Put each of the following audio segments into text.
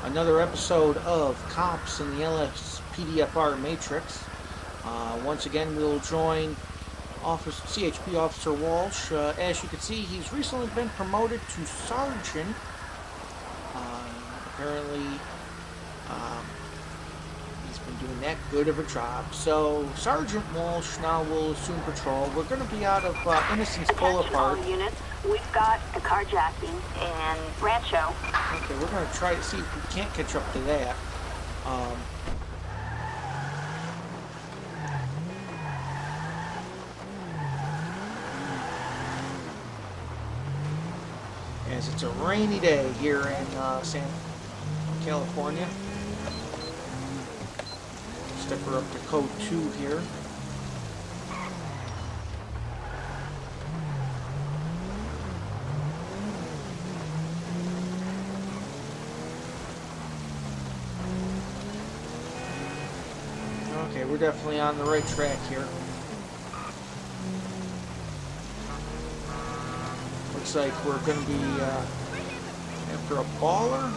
Another episode of Cops in the Lspdfr Matrix. Once again, we'll join CHP Officer Walsh. As you can see, he's recently been promoted to Sergeant. Apparently, he's been doing that good of a job. So, Sergeant Walsh now will assume patrol. We're going to be out of Innocence Boulevard. Units. We've got the carjacking in Rancho. Okay, we're going to try to see if we can't catch up to that. As it's a rainy day here in California. Step her up to code 2 here. Okay, we're definitely on the right track here. Looks like we're going to be after a baller.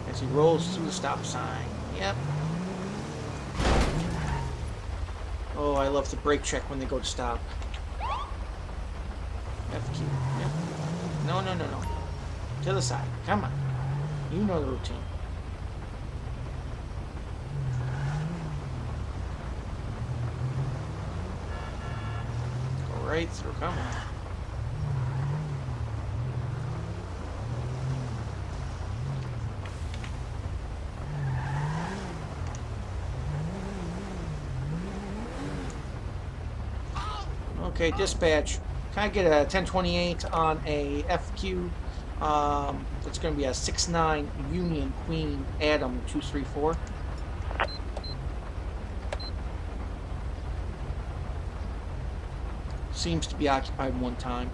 As he rolls through the stop sign. Yep. Oh, I love the brake check when they go to stop. FQ. Yep. No. To the side. Come on. You know the routine. Go right through. Come on. Okay, dispatch. Can I get a 1028 on a FQ? It's going to be a 6-9 Union Queen Adam 234. Seems to be occupied one time.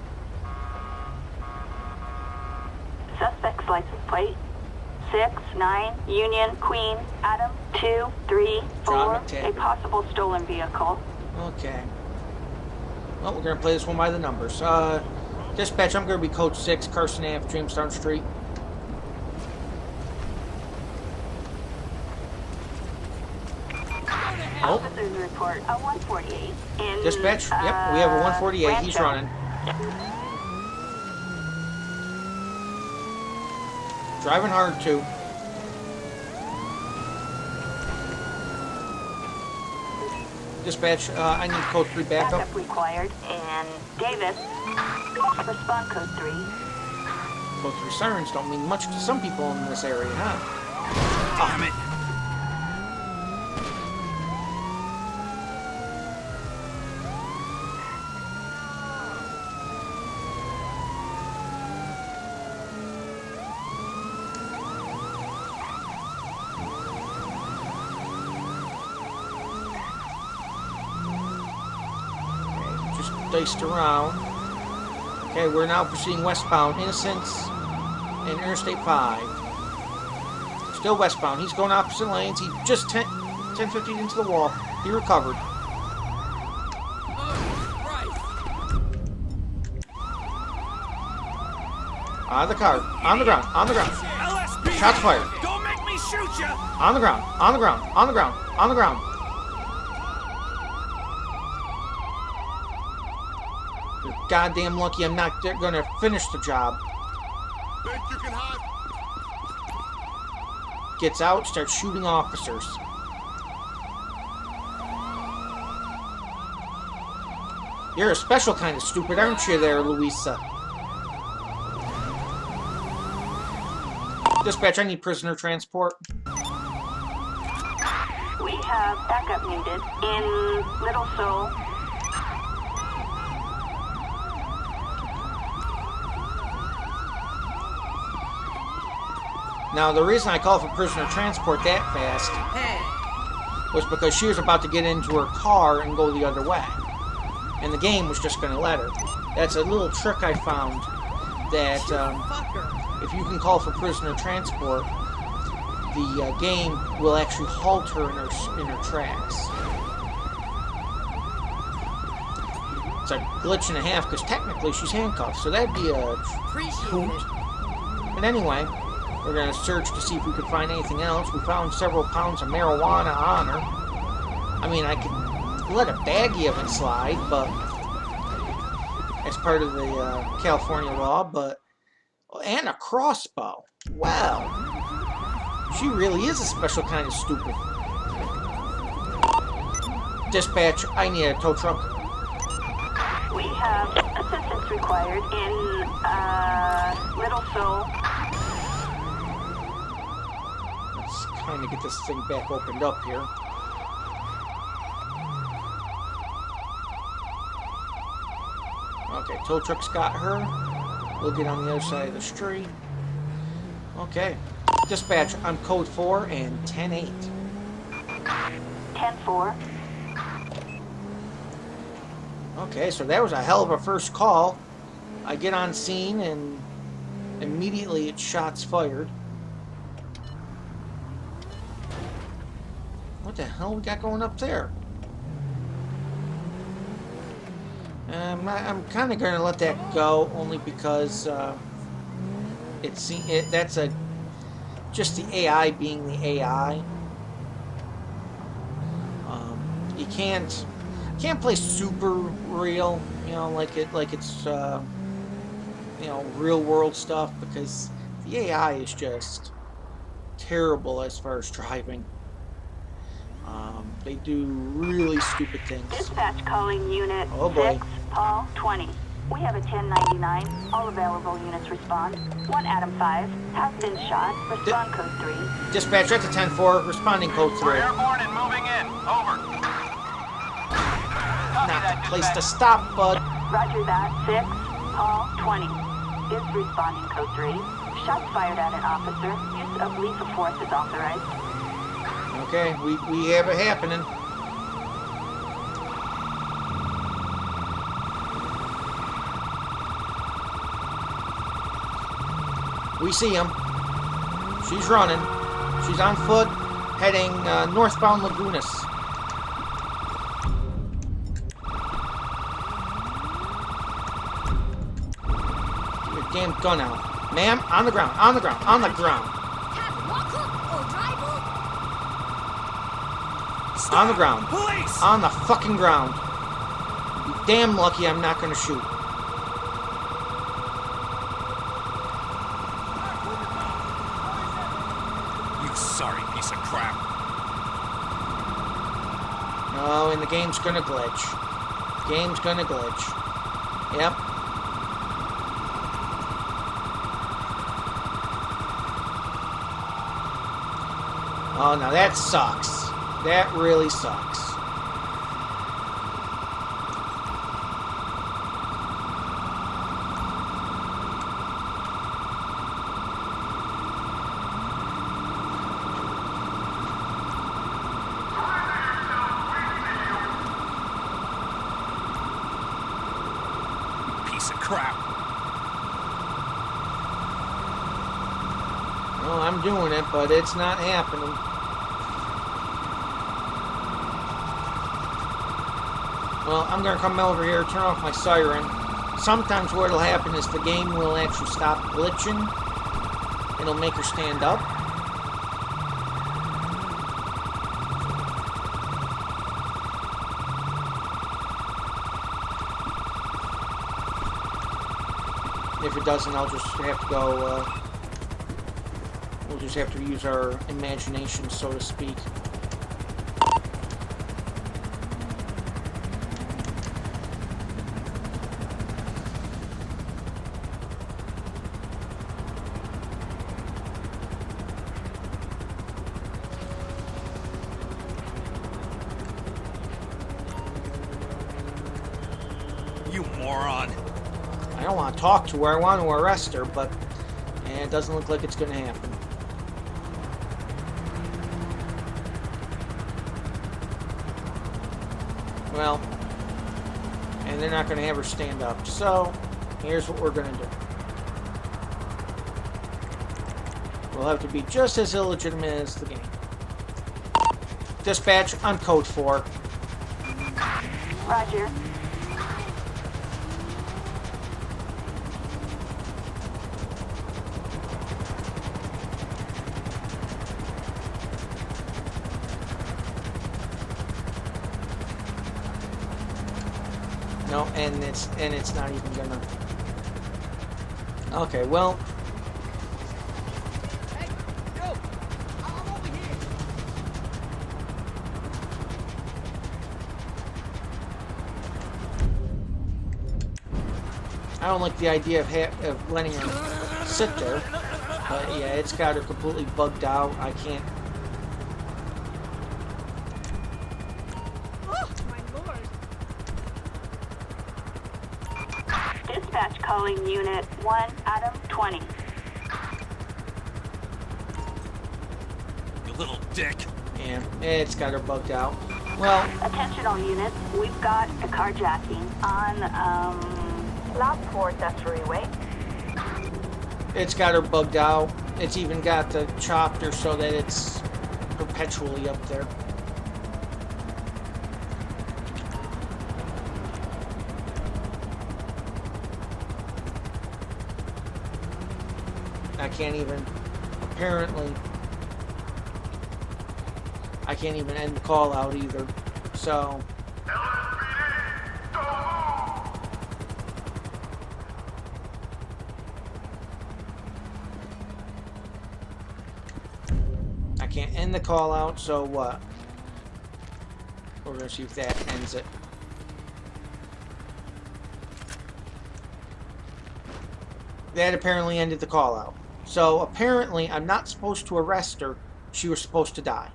Suspect's license plate 6-9 Union Queen Adam 234. A possible stolen vehicle. Okay. Well, we're going to play this one by the numbers. Dispatch, I'm going to be code 6, Carson Ave, Jamestown Street. Officers report a 148 in Dispatch, yep, we have a 148. Rancho. He's running. Driving hard, too. Dispatch, I need code 3 backup. Backup required in Davis. Respond code 3. Code 3 sirens don't mean much to some people in this area, huh? Oh, man. Diced around. Okay, we're now proceeding westbound. Innocence and Interstate 5. Still westbound. He's going opposite lanes. He just 10-15 into the wall. He recovered. Out of the car. On the ground. On the ground. Shots fired. Don't make me shoot you. On the ground. On the ground. On the ground. On the ground. Goddamn lucky I'm not gonna finish the job. Think you can hide? Gets out, starts shooting officers. You're a special kind of stupid, aren't you there, Louisa? Dispatch, I need prisoner transport. We have backup needed in Little Seoul. Now, the reason I called for prisoner transport that fast was because she was about to get into her car and go the other way. And the game was just going to let her. That's a little trick I found, that if you can call for prisoner transport, the game will actually halt her in her tracks. It's a glitch and a half because technically she's handcuffed, so that'd be a hoot. But anyway, we're gonna search to see if we could find anything else. We found several pounds of marijuana on her. I mean, I could let a baggie of it slide, but that's part of the California law. But and a crossbow. Well, she really is a special kind of stupid. Dispatch, I need a tow truck. We have assistance required in Little Seoul. Let's kind of get this thing back opened up here. Okay, tow truck's got her. We'll get on the other side of the street. Okay. Dispatch, I'm code 4 and 10-8. 10-4. Okay, so that was a hell of a first call. I get on scene and immediately it's shots fired. What the hell we got going up there? I'm kind of going to let that go only because that's just the AI being the AI. You can't play super real, you know, like it's you know, real world stuff, because the AI is just terrible as far as driving. They do really stupid things. Dispatch calling unit Oh boy. 6, Paul 20. We have a 1099. All available units respond. 1 Adam 5 has been shot. Respond code 3. Dispatch, that's a 10-4, responding code 3. We're airborne and moving in. Over. Not the place to stop, bud. Roger that. 6, Paul 20 is responding code 3. Shots fired at an officer. Use of lethal force is authorized. Okay, we have it happening. We see him. She's running. She's on foot, heading northbound Lagunas. Get your damn gun out. Ma'am, on the ground, on the ground, on the ground. On the ground. Police! On the fucking ground. You damn lucky I'm not gonna shoot. You sorry piece of crap. No, and the game's gonna glitch. Game's gonna glitch. Yep. Oh, now that sucks. That really sucks. Piece of crap. Well, I'm doing it, but it's not happening. Well, I'm going to come over here, turn off my siren. Sometimes what will happen is the game will actually stop glitching. It'll make her stand up. If it doesn't, I'll just have to go, we'll just have to use our imagination, so to speak. You moron. I don't want to talk to her. I want to arrest her, but it doesn't look like it's going to happen. Well, and they're not going to have her stand up. So, here's what we're going to do. We'll have to be just as illegitimate as the game. Dispatch, I'm code 4. Roger. No, and it's not even gonna. Okay, well. Hey, yo, I'm over here. I don't like the idea of letting her sit there. But yeah, it's got her completely bugged out. I can't. Oh, my lord. Dispatch calling Unit 1, Adam 20. You little dick. Yeah, it's got her bugged out. Well, Attention all units, we've got a carjacking on, Lspdfr Freeway. it's got her bugged out. It's even got the chopper so that it's perpetually up there. I can't even, apparently, I can't even end the call out either. So, I can't end the call out, so what? We're going to see if that ends it. That apparently ended the call out. So apparently I'm not supposed to arrest her. She was supposed to die.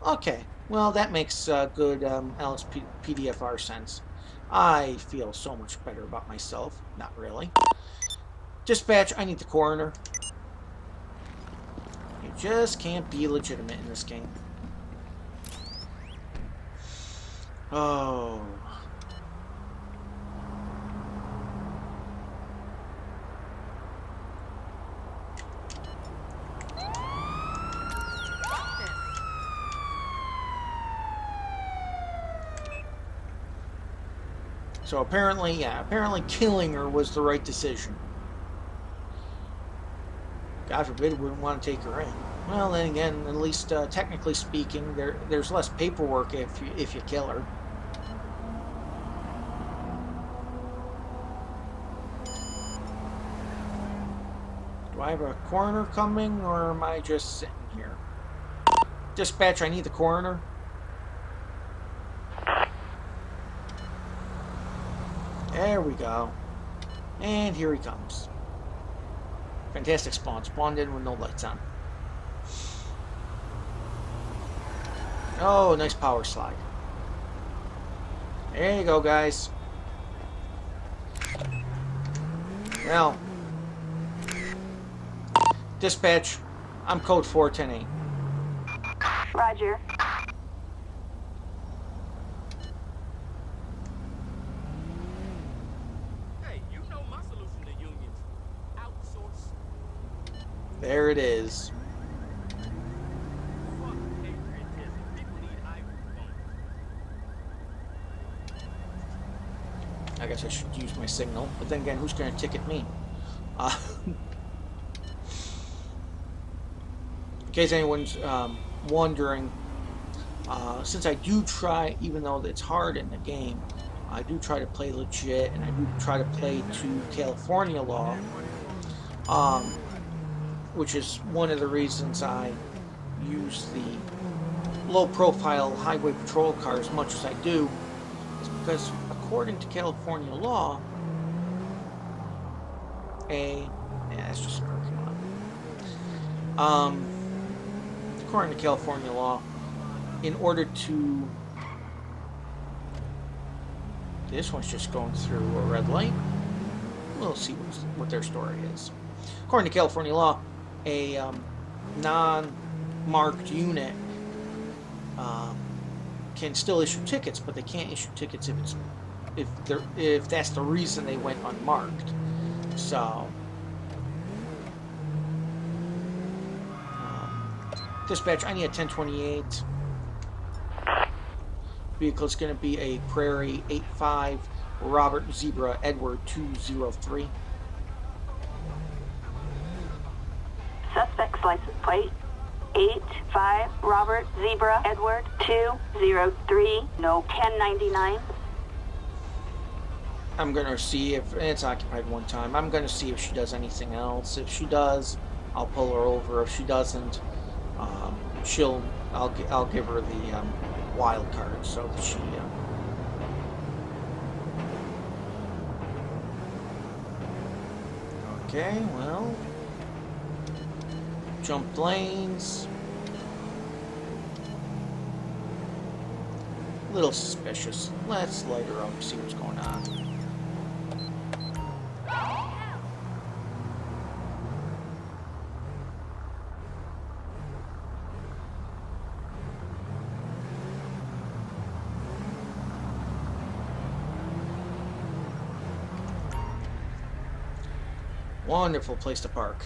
Okay, well that makes good Lspdfr sense. I feel so much better about myself. Not really. Dispatch, I need the coroner. You just can't be legitimate in this game. Oh. So apparently, yeah, apparently killing her was the right decision. God forbid we wouldn't want to take her in. Well, then again, at least technically speaking, there's less paperwork if you kill her. Do I have a coroner coming, or am I just sitting here? Dispatch, I need the coroner. There we go. And here he comes. Fantastic spawn. Spawned in with no lights on. Oh, nice power slide. There you go, guys. Well. Dispatch, I'm code 4108. Roger. There it is. I guess I should use my signal, but then again, who's going to ticket me? In case anyone's wondering, since I do try, even though it's hard in the game, I do try to play legit, and I do try to play to California law. Which is one of the reasons I use the low-profile highway patrol car as much as I do, is because according to California law, that's just a parking lot. According to California law, in order to, this one's just going through a red light. We'll see what their story is. According to California law, a non-marked unit can still issue tickets, but they can't issue tickets if that's the reason they went unmarked. So, dispatch, I need a 1028. Vehicle is going to be a Prairie 85 Robert Zebra Edward 203. Suspect's license plate 85 Robert Zebra Edward 203, no 1099. I'm gonna see if it's occupied one time. I'm gonna see if she does anything else. If she does, I'll pull her over. If she doesn't, I'll give her the wild card so that she. Okay, well, jump lanes. A little suspicious. Let's light her up and see what's going on. Wonderful place to park.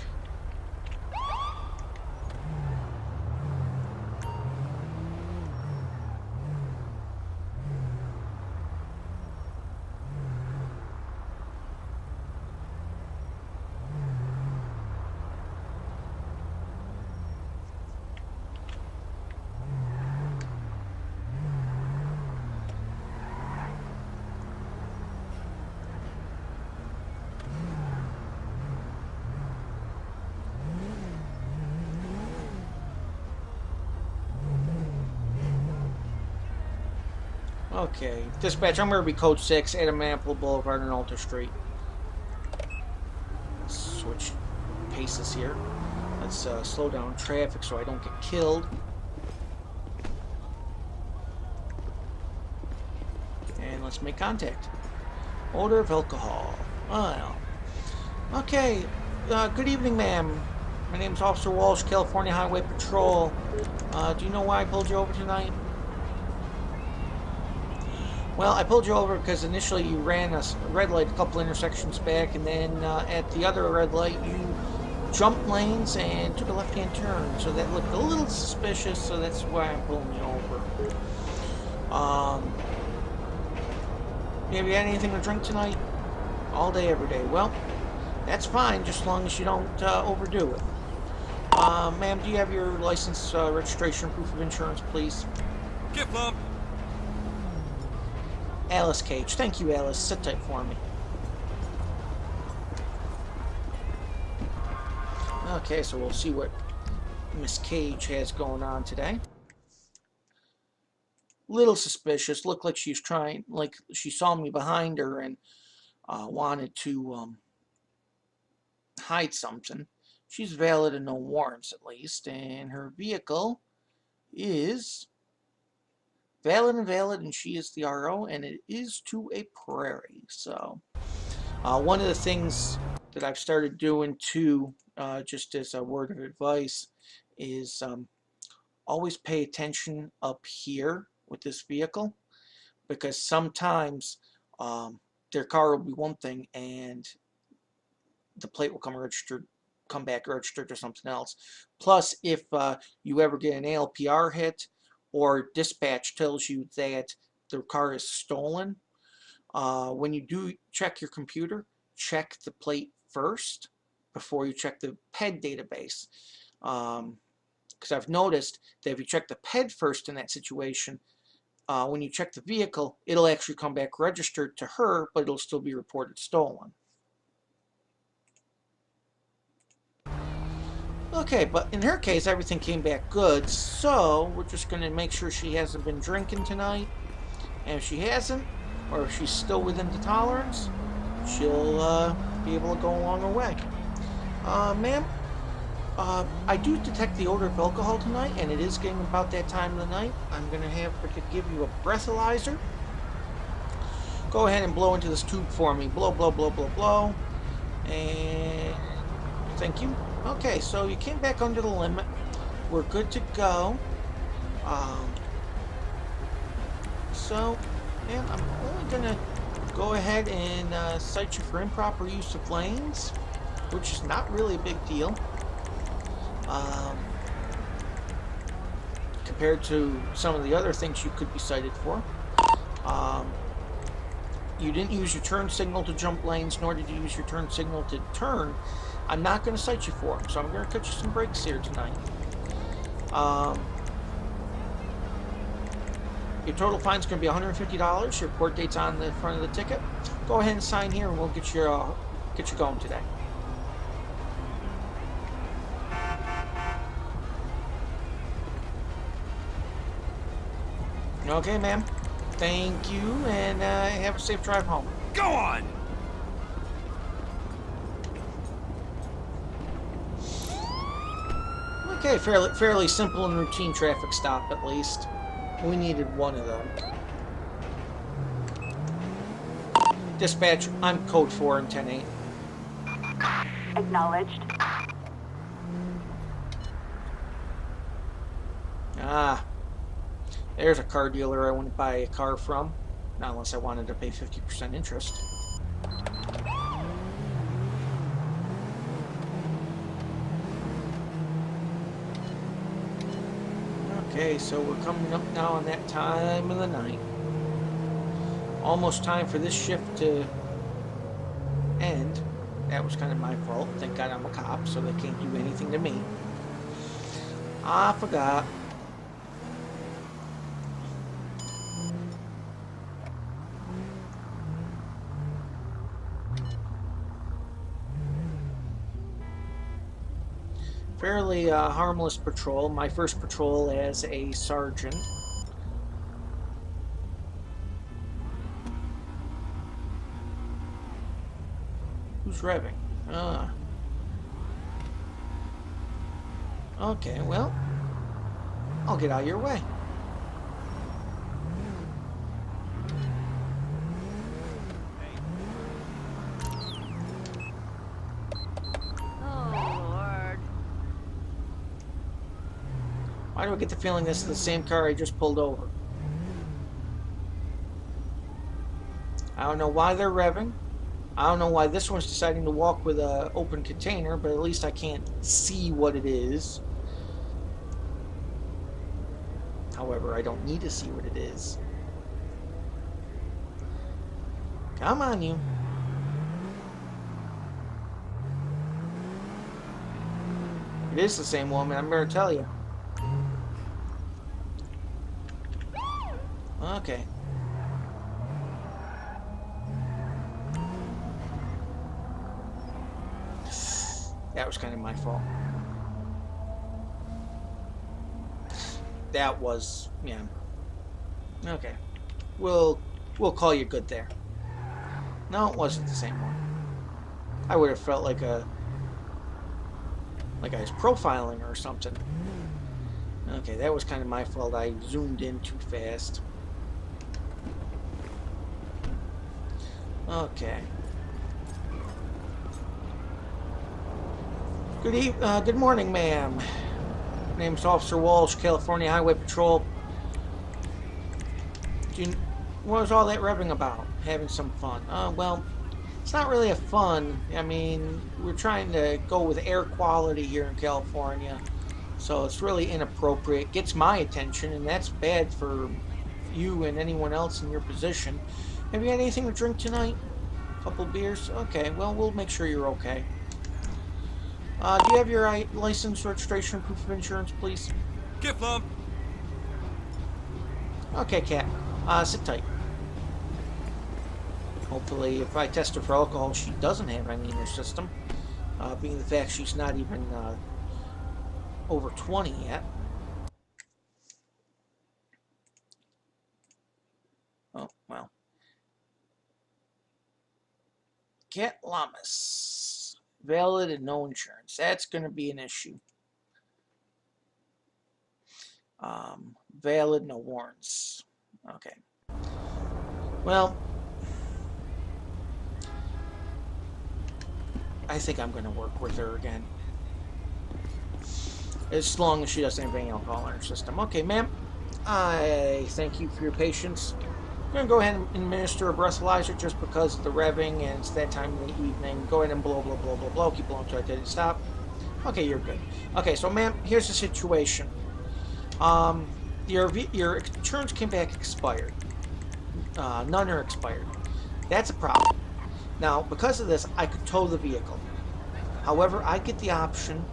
Okay, dispatch, I'm going to be code 6, Adam Apple Boulevard and Alter Street. Let's switch paces here. Let's slow down traffic so I don't get killed. And let's make contact. Odor of alcohol. Well. Okay, good evening, ma'am. My name's Officer Walsh, California Highway Patrol. Do you know why I pulled you over tonight? Well, I pulled you over because initially you ran a red light a couple intersections back, and then at the other red light you jumped lanes and took a left-hand turn. So that looked a little suspicious, so that's why I'm pulling you over. Have you had anything to drink tonight? All day, every day. Well, that's fine, just as long as you don't overdo it. Ma'am, do you have your license, registration, proof of insurance, please? Gift lump. Alice Cage. Thank you, Alice. Sit tight for me. Okay, so we'll see what Miss Cage has going on today. Little suspicious. Looked like she's trying, like she saw me behind her and wanted to hide something. She's valid and no warrants, at least, and her vehicle is valid, and she is the RO, and it is to a prairie. So one of the things that I've started doing too, just as a word of advice, is always pay attention up here with this vehicle, because sometimes their car will be one thing and the plate will come back registered to something else. Plus, if you ever get an ALPR hit, or dispatch tells you that the car is stolen, when you do check your computer, check the plate first before you check the PED database. Because I've noticed that if you check the PED first in that situation, when you check the vehicle, it'll actually come back registered to her, but it'll still be reported stolen. Okay, but in her case, everything came back good, so we're just going to make sure she hasn't been drinking tonight. And if she hasn't, or if she's still within the tolerance, she'll be able to go along her way. Ma'am, I do detect the odor of alcohol tonight, and it is getting about that time of the night. I'm going to have her to give you a breathalyzer. Go ahead and blow into this tube for me. Blow, blow, blow, blow, blow. And thank you. Okay, so you came back under the limit. We're good to go. So, yeah, I'm only going to go ahead and cite you for improper use of lanes, which is not really a big deal. Compared to some of the other things you could be cited for. You didn't use your turn signal to jump lanes, nor did you use your turn signal to turn. I'm not going to cite you for them, so I'm going to cut you some breaks here tonight. Your total fine is going to be $150. Your court date's on the front of the ticket. Go ahead and sign here, and we'll get you going today. Okay, ma'am. Thank you, and have a safe drive home. Go on! Okay, fairly simple and routine traffic stop, at least. We needed one of them. Dispatch, I'm code 4 and 10-8. Acknowledged. Ah. There's a car dealer I wouldn't buy a car from. Not unless I wanted to pay 50% interest. Okay, so we're coming up now on that time of the night. Almost time for this shift to end. That was kind of my fault. Thank God I'm a cop, so they can't do anything to me. I forgot. Fairly harmless patrol. My first patrol as a sergeant. Who's revving? Okay, well, I'll get out of your way. Why do I get the feeling this is the same car I just pulled over? I don't know why they're revving. I don't know why this one's deciding to walk with an open container, but at least I can't see what it is. However, I don't need to see what it is. Come on, you. It is the same woman, I'm going to tell you. Okay. That was kind of my fault. That was, yeah. Okay. We'll call you good there. No, it wasn't the same one. I would have felt like I was profiling her or something. Okay, that was kind of my fault. I zoomed in too fast. Okay. Good morning, ma'am. Name's Officer Walsh, California Highway Patrol. What was all that revving about? Having some fun. Well, it's not really a fun. I mean, we're trying to go with air quality here in California, so it's really inappropriate. Gets my attention, and that's bad for you and anyone else in your position. Have you had anything to drink tonight? A couple beers? Okay, well, we'll make sure you're okay. Do you have your license, registration, proof of insurance, please? Gift lump. Okay, Kat. Sit tight. Hopefully, if I test her for alcohol, she doesn't have any in her system. Being the fact she's not even over 20 yet. Oh, well. Kat Lamas. Valid and no insurance. That's going to be an issue. Valid, no warrants. Okay. Well, I think I'm going to work with her again. As long as she doesn't have any alcohol in her system. Okay, ma'am. I thank you for your patience. I'm going to go ahead and administer a breathalyzer just because of the revving and it's that time of the evening. Go ahead and blow, blow, blow, blow, blow. Keep blowing until I did it stop. Okay, you're good. Okay, so ma'am, here's the situation. Your insurance came back expired. None are expired. That's a problem. Now, because of this, I could tow the vehicle. However, I get the option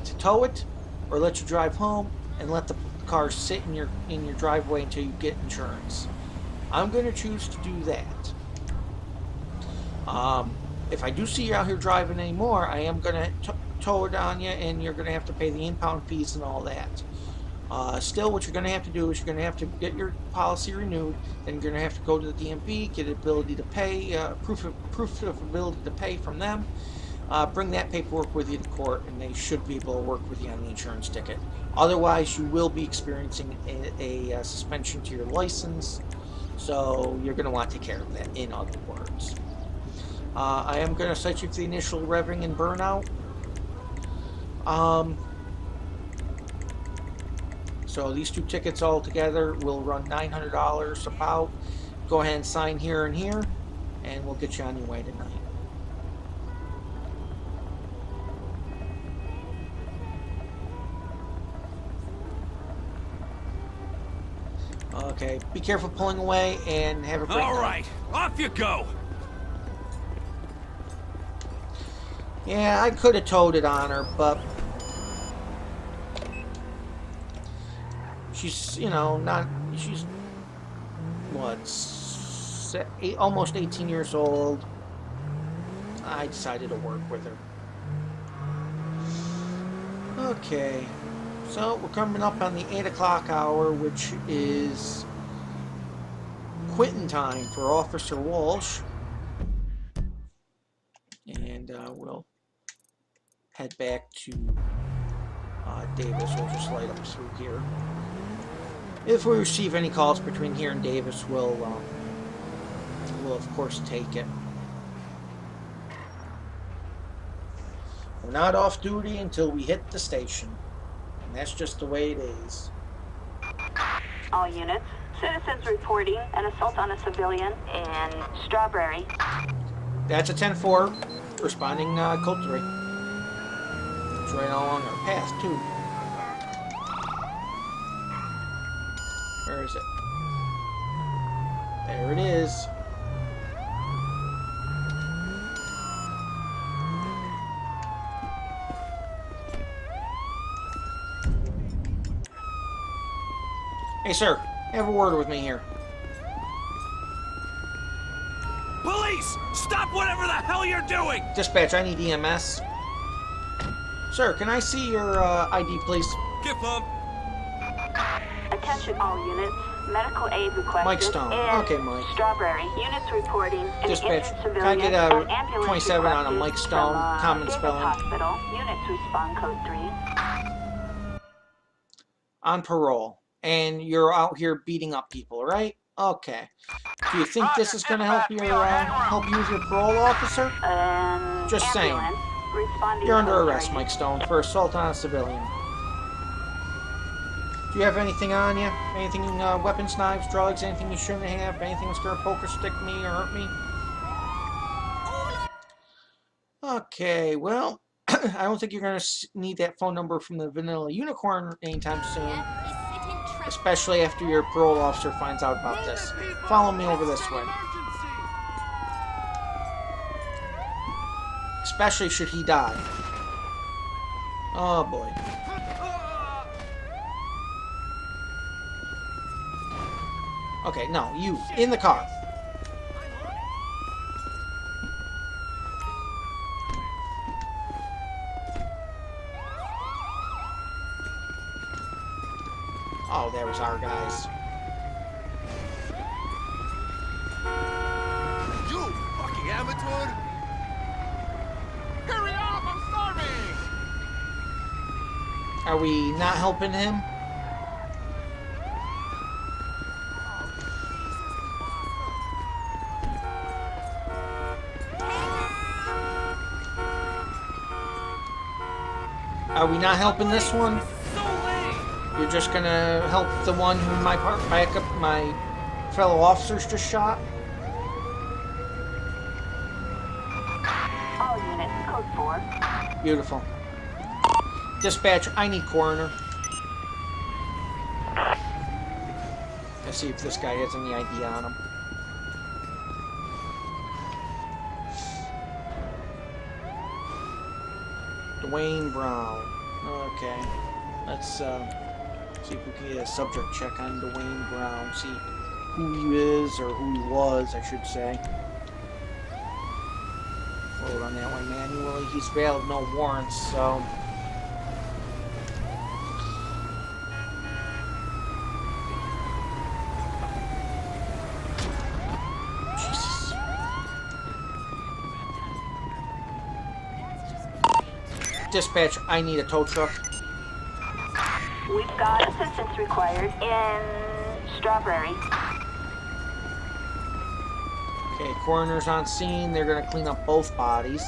to tow it or let you drive home and let the car sit in your driveway until you get insurance. I'm going to choose to do that. If I do see you out here driving anymore, I am going to tow it on you, and you're going to have to pay the impound fees and all that. Still, what you're going to have to do is you're going to have to get your policy renewed, then you're going to have to go to the DMV, get ability to pay, proof of ability to pay from them. Bring that paperwork with you to court, and they should be able to work with you on the insurance ticket. Otherwise, you will be experiencing a suspension to your license, so you're going to want to take care of that, in other words. I am going to cite you for the initial revving and burnout. So these two tickets all together will run $900 about. Go ahead and sign here and here, and we'll get you on your way tonight. Okay, be careful pulling away and have a great All night. right, off you go. Yeah, I could have towed it on her, but she's, you know, not, she's, what, almost 18 years old. I decided to work with her. Okay, so we're coming up on the 8 o'clock hour, which is quitting time for Officer Walsh. And we'll head back to Davis. We'll just light up through here. If we receive any calls between here and Davis, we'll of course take it. We're not off duty until we hit the station, and that's just the way it is. All units, citizens reporting an assault on a civilian in Strawberry. That's a 10-4, responding code 3. It's right along our path, too. Where is it? There it is. Hey, sir, have a word with me here. Police! Stop whatever the hell you're doing! Dispatch, I need EMS. Sir, can I see your ID, please? Give up. Attention all units, medical aid requested. Mike Stone. In Okay, Mike. Strawberry, units reporting an Dispatch, injured can I civilian. get a An ambulance 27 on a requested Mike Stone, from, common Davis spelling? Hospital. Units respond code 3. On parole. And you're out here beating up people, right? Okay. Do you think this is going to help you with your parole officer? Just saying. You're under arrest, Mike Stone, for assault on a civilian. Do you have anything on you? Anything, weapons, knives, drugs, anything you shouldn't have? Anything that's going to poke or stick me or hurt me? Okay, well, I don't think you're going to need that phone number from the Vanilla Unicorn anytime soon. Especially after your parole officer finds out about this. Follow me over this way. Especially should he die. Oh boy. Okay, no, you, in the car. Oh, there was our guys. You fucking amateur! Hurry up, I'm starving! Are we not helping him? Are we not helping this one? You're just gonna help the one who my fellow officers just shot? All units, code 4. Beautiful. Dispatch, I need coroner. Let's see if this guy has any ID on him. Dwayne Brown. Okay. Let's See if we can get a subject check on Dwayne Brown. See who he is, or who he was, I should say. Vote on that one manually. He's valid no warrants, so... Jesus. Dispatch, I need a tow truck. We've got assistance required in Strawberry. Okay, coroner's on scene. They're going to clean up both bodies.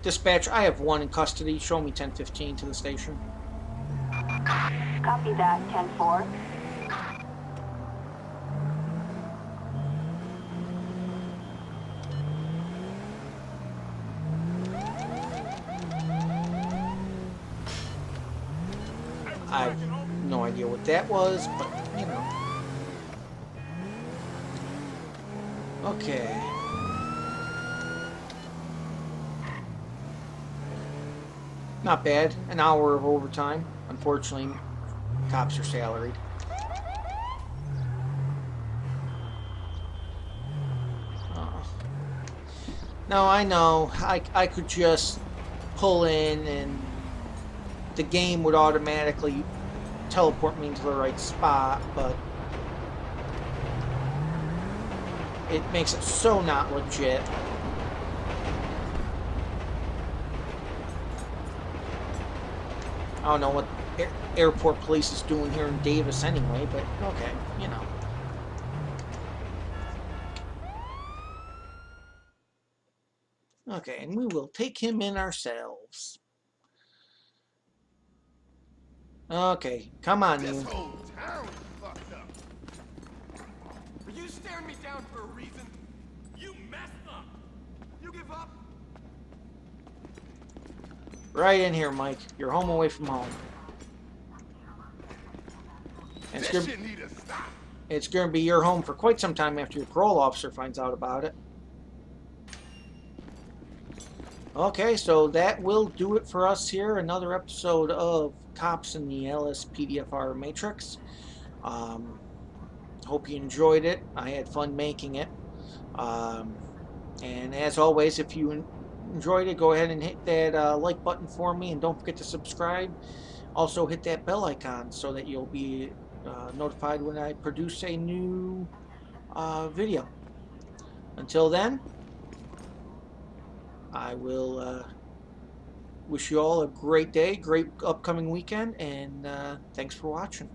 Dispatch, I have one in custody. Show me 1015 to the station. Copy that, 10-4. I have no idea what that was, but, you know. Okay. Not bad. An hour of overtime. Unfortunately, cops are salaried. No, I know. I could just pull in and the game would automatically teleport me into the right spot, but it makes it so not legit. I don't know what airport police is doing here in Davis anyway, but okay, you know. Okay, and we will take him in ourselves. Okay, come on, This you. whole town is fucked up. Are you staring me down for a reason? You messed up. You give up? Right in here, Mike. You're home away from home. And This shit need to stop. it's going to be your home for quite some time after your parole officer finds out about it. Okay, so that will do it for us here. Another episode of Cops in the Lspdfr Matrix. Hope you enjoyed it. I had fun making it. And as always, if you enjoyed it, go ahead and hit that like button for me. And don't forget to subscribe. Also hit that bell icon so that you'll be notified when I produce a new video. Until then, I will wish you all a great day, great upcoming weekend, and thanks for watching.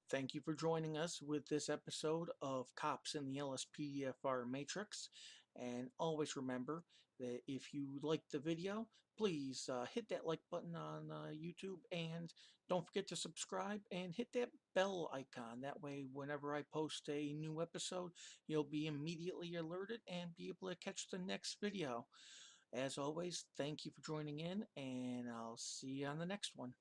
Thank you for joining us with this episode of Cops in the Lspdfr Matrix. And always remember that if you liked the video, please hit that like button on YouTube, and don't forget to subscribe and hit that bell icon. That way, whenever I post a new episode, you'll be immediately alerted and be able to catch the next video. As always, thank you for joining in, and I'll see you on the next one.